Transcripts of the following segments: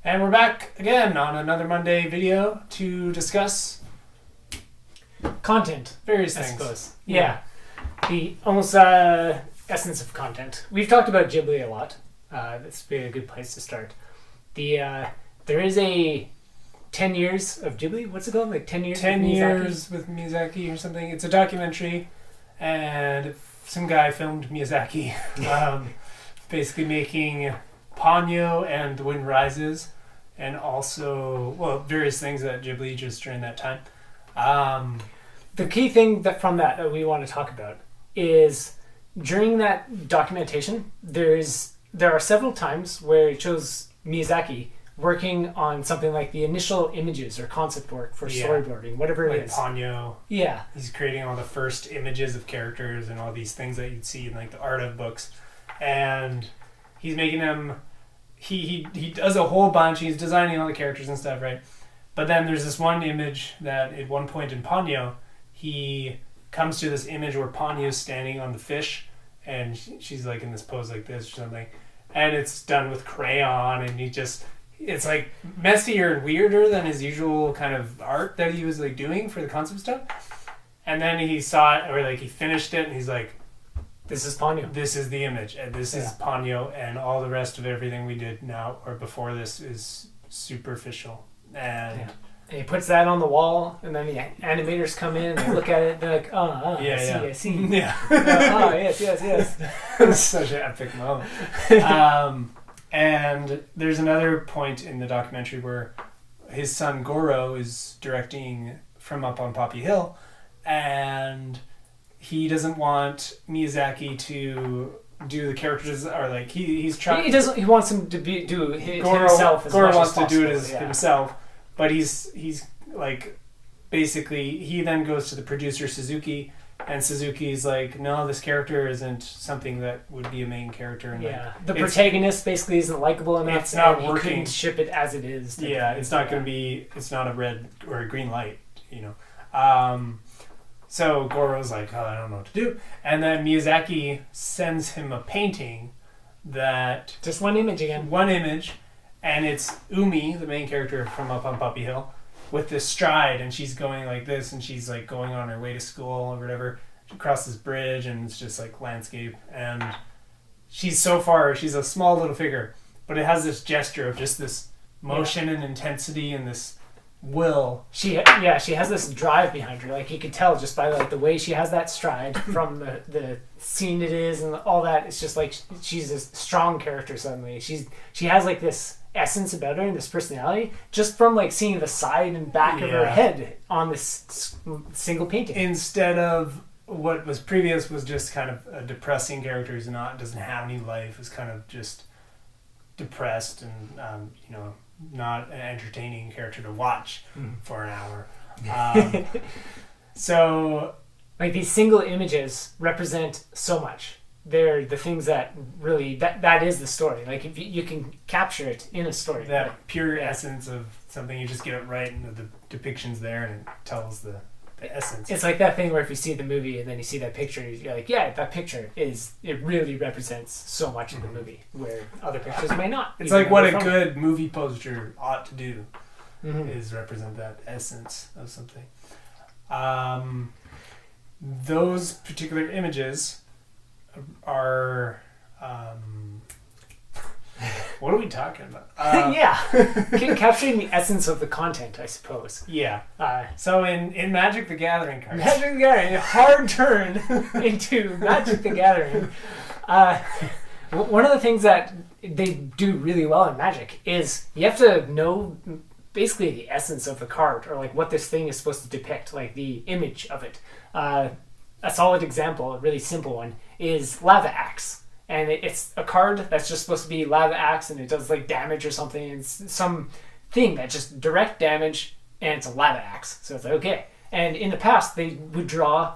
And we're back again on another Monday video to discuss content, various I things. suppose. Yeah. The almost essence of content. We've talked about Ghibli a lot. This would be a good place to start. There is a 10 years of Ghibli. What's it called? Like 10 years 10 with Miyazaki? years with Miyazaki or something. It's a documentary, and some guy filmed Miyazaki basically making Ponyo and The Wind Rises, and also, various things that Ghibli just during that time. The key thing from that we want to talk about is during that documentation, there are several times where it shows Miyazaki working on something like the initial images or concept work for storyboarding, whatever it is. Ponyo. Yeah. He's creating all the first images of characters and all these things that you'd see in like the art of books. And he's making them... He does a whole bunch. He's designing all the characters and stuff, right? But then there's this one image that at one point in Ponyo, he comes to this image where Ponyo's standing on the fish, and she's like in this pose like this or something. And it's done with crayon, and it's like messier and weirder than his usual kind of art that he was like doing for the concept stuff. And then he saw it, or like he finished it, and he's like, this is Ponyo. This is the image, and this is Ponyo, and all the rest of everything we did now or before this is superficial. And he puts that on the wall, and then the animators come in and they look at it. They're like, I see. Yeah. Yes. It's such an epic moment. And there's another point in the documentary where his son Goro is directing from up on Poppy Hill, and he doesn't want Miyazaki to do the characters, or like he's trying. He wants him to do Goro, himself. Goro wants to do it himself, but he's like basically he then goes to the producer Suzuki, and Suzuki's like, no, this character isn't something that would be a main character. And the protagonist basically isn't likable enough. It's not working. working. He couldn't ship it as it is. It's not going to be. It's not a red or a green light, So Goro's like, I don't know what to do. And then Miyazaki sends him a painting that... Just one image again. One image. And it's Umi, the main character from Up on Poppy Hill, with this stride. And she's going like this, and she's like going on her way to school or whatever. She crosses this bridge, and it's just like landscape. And she's a small little figure. But it has this gesture of just this motion and intensity and this... will. She has this drive behind her. Like you could tell just by like the way she has that stride from the scene it is and all that. It's just like she's a strong character suddenly. She has like this essence about her and this personality just from like seeing the side and back of her head on this single painting. Instead of what was previous was just kind of a depressing character who's doesn't have any life, is kind of just depressed and not an entertaining character to watch for an hour. So like these single images represent so much. They're the things that really that is the story. Like if you can capture it in a story, that pure essence of something, you just get it right, and the depiction's there, and it tells the essence. It's like that thing where if you see the movie and then you see that picture, you're like, that picture it really represents so much of the movie, where other pictures may not. It's like what a good movie poster ought to do, is represent that essence of something. Those particular images are... what are we talking about? Capturing the essence of the content, I suppose. Yeah. So in Magic the Gathering cards... Magic the Gathering, a hard turn into Magic the Gathering. One of the things that they do really well in Magic is you have to know basically the essence of the card, or like what this thing is supposed to depict, like the image of it. A solid example, a really simple one, is Lava Axe. And it's a card that's just supposed to be Lava Axe, and it does like damage or something. It's some thing that just direct damage, and it's a Lava Axe. So it's like, okay. And in the past, they would draw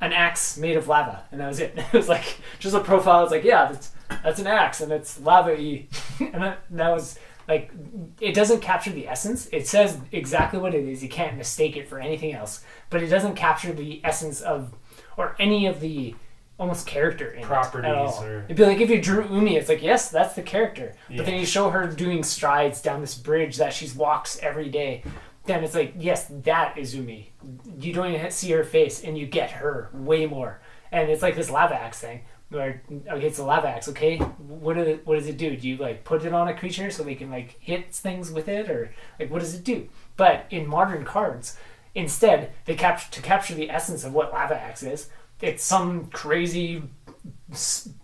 an axe made of lava, and that was it. It was like just a profile. It's like, that's an axe, and it's lava-y. And that was like, it doesn't capture the essence. It says exactly what it is. You can't mistake it for anything else. But it doesn't capture the essence of, or any of the almost character in properties it at all. or It'd be like if you drew Umi, it's like, yes, that's the character. Yeah. But then you show her doing strides down this bridge that she walks every day. Then it's like, yes, that is Umi. You don't even see her face, and you get her way more. And it's like this lava axe thing, where okay, it's a lava axe. Okay, what does it do? Do you like put it on a creature so they can like hit things with it, or like what does it do? But in modern cards, instead they capture the essence of what lava axe is. It's some crazy,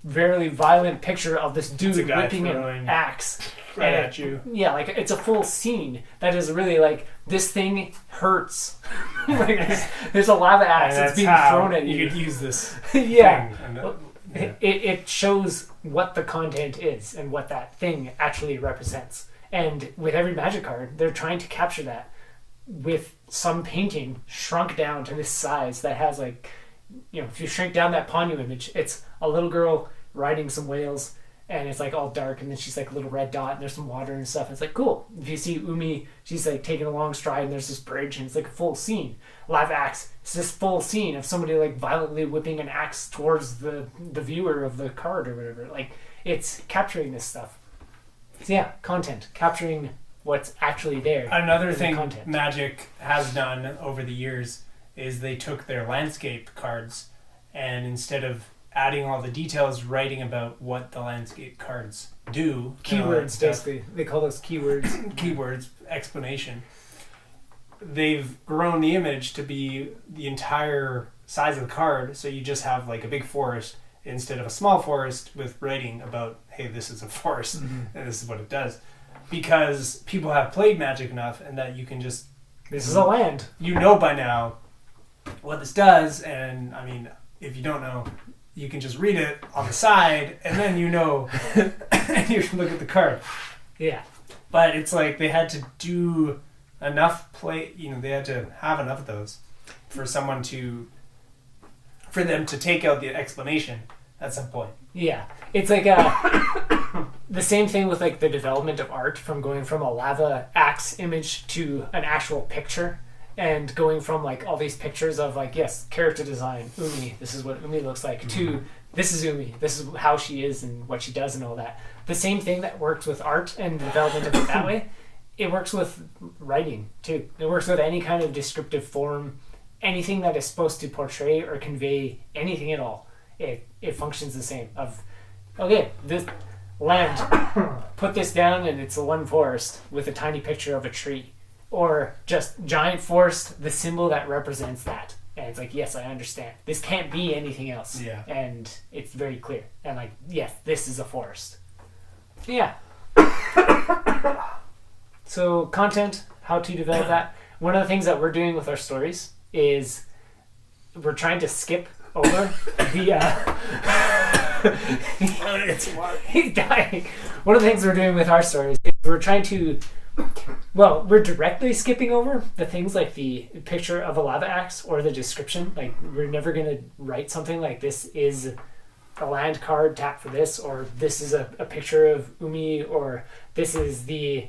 very violent picture of this dude whipping an axe right at you. Yeah, like it's a full scene that is really like this thing hurts. Like there's a lava axe that's being thrown at you. You could use this. Yeah. Thing. It shows what the content is and what that thing actually represents. And with every Magic card, they're trying to capture that with some painting shrunk down to this size that has like, you know, if you shrink down that Ponyo image, it's a little girl riding some whales, and it's like all dark, and then she's like a little red dot, and there's some water and stuff. And it's like cool. If you see Umi, she's like taking a long stride, and there's this bridge, and it's like a full scene. Live axe, it's this full scene of somebody like violently whipping an axe towards the viewer of the card or whatever. Like it's capturing this stuff. So yeah, content, capturing what's actually there. Another thing Magic has done over the years is they took their landscape cards and instead of adding all the details, writing about what the landscape cards do. Keywords, basically. They call those keywords. Keywords, explanation. They've grown the image to be the entire size of the card, so you just have like a big forest instead of a small forest with writing about, hey, this is a forest and this is what it does. Because people have played Magic enough and that you can just... This is a land. You know by now what this does, and I mean, if you don't know, you can just read it on the side, and then you know, and you can look at the card. Yeah. But it's like they had to do enough play, you know, they had to have enough of those for them to take out the explanation at some point. Yeah. It's like the same thing with like the development of art, from going from a lava axe image to an actual picture. And going from like all these pictures of like, yes, character design, Umi, this is what Umi looks like, to this is Umi, this is how she is and what she does and all that. The same thing that works with art and the development of it that way, it works with writing too. It works with any kind of descriptive form, anything that is supposed to portray or convey anything at all. It functions the same. Of, okay, this land, put this down and it's a one forest with a tiny picture of a tree. Or just giant forest, the symbol that represents that. And it's like, yes, I understand. This can't be anything else. Yeah. And it's very clear. And like, yes, this is a forest. Yeah. So content, how to develop that. One of the things that we're doing with our stories is we're trying to skip over the... He's dying. One of the things we're doing with our stories is we're trying to... Well, we're directly skipping over the things like the picture of a lava axe or the description. Like, we're never going to write something like this is a land card, tap for this, or this is a picture of Umi, or this is the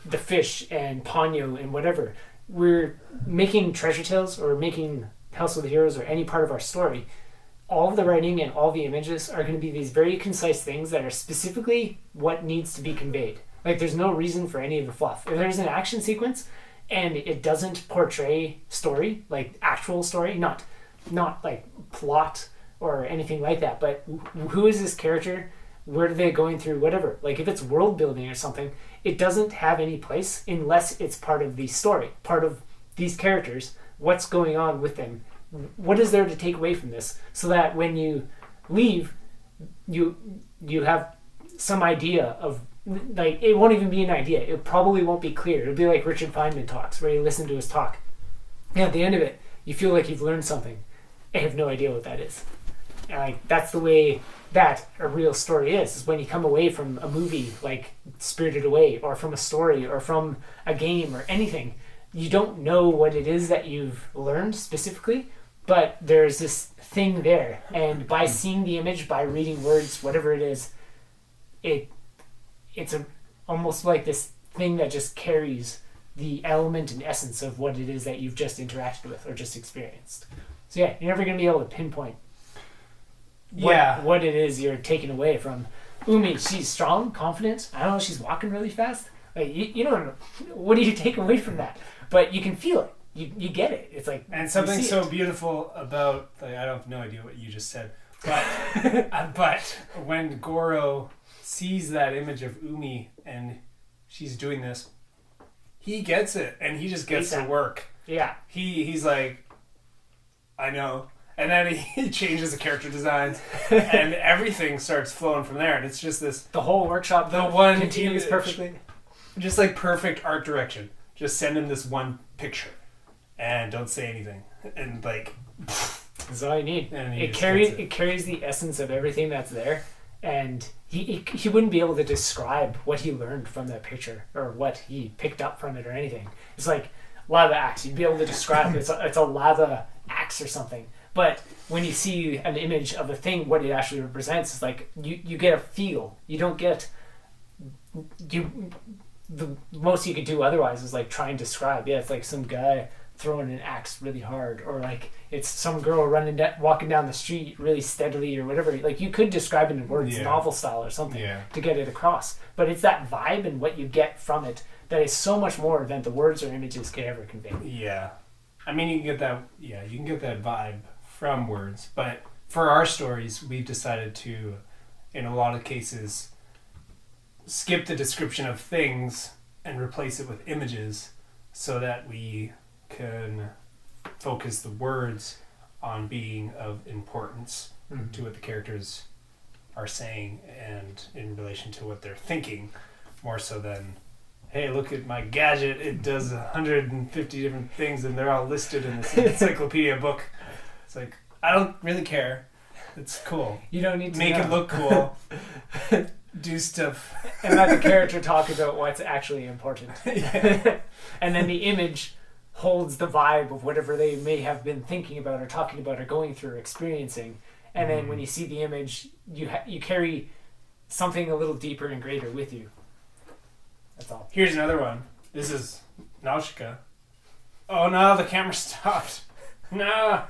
fish and Ponyo and whatever. We're making Treasure Tales or making House of the Heroes or any part of our story. All of the writing and all the images are going to be these very concise things that are specifically what needs to be conveyed. Like, there's no reason for any of the fluff. If there's an action sequence and it doesn't portray story, like actual story, not like plot or anything like that, but who is this character? Where are they going through? Whatever. Like, if it's world building or something, it doesn't have any place unless it's part of the story, part of these characters, what's going on with them. What is there to take away from this? So that when you leave, you have some idea of... Like, it won't even be an idea. It probably won't be clear. It'll be like Richard Feynman talks, where you listen to his talk. And at the end of it, you feel like you've learned something. I have no idea what that is. And like, that's the way that a real story is when you come away from a movie like Spirited Away, or from a story, or from a game, or anything. You don't know what it is that you've learned specifically, but there's this thing there. And by seeing the image, by reading words, whatever it is, it's almost like this thing that just carries the element and essence of what it is that you've just interacted with or just experienced. So yeah, you're never going to be able to pinpoint what it is you're taking away from Umi. She's strong, confident. I don't know, she's walking really fast. Like you don't know, what do you take away from that? But you can feel it. You get it. It's like, and something so beautiful about, like, I have no idea what you just said, but but when Goro sees that image of Umi and she's doing this, he gets it and he just gets to work. Yeah. He's like, I know. And then he changes the character designs and everything starts flowing from there. And it's just this... The whole workshop continues perfectly. Just like perfect art direction. Just send him this one picture and don't say anything. And like... That's all you need. It carries the essence of everything that's there. And he wouldn't be able to describe what he learned from that picture or what he picked up from it or anything. It's like lava axe. You'd be able to describe it. It's a lava axe or something. But when you see an image of a thing, what it actually represents is like you get a feel. You don't get the most you could do otherwise is like try and describe. Yeah, it's like some guy throwing an axe really hard, or like it's some girl walking down the street really steadily, or whatever. Like you could describe it in words, novel style or something, to get it across. But it's that vibe and what you get from it that is so much more than the words or images can ever convey. Yeah, I mean you can get that. Yeah, you can get that vibe from words, but for our stories, we've decided to, in a lot of cases, skip the description of things and replace it with images, so that we can focus the words on being of importance to what the characters are saying and in relation to what they're thinking, more so than, hey, look at my gadget, it does 150 different things and they're all listed in this encyclopedia book. It's like, I don't really care. It's cool. You don't need to make it look cool. Do stuff. And let the character talk about what's actually important. And then the image holds the vibe of whatever they may have been thinking about or talking about or going through or experiencing. And then when you see the image, you carry something a little deeper and greater with you. That's all. Here's another one. This is Nausicaa. Oh no, the camera stopped. No.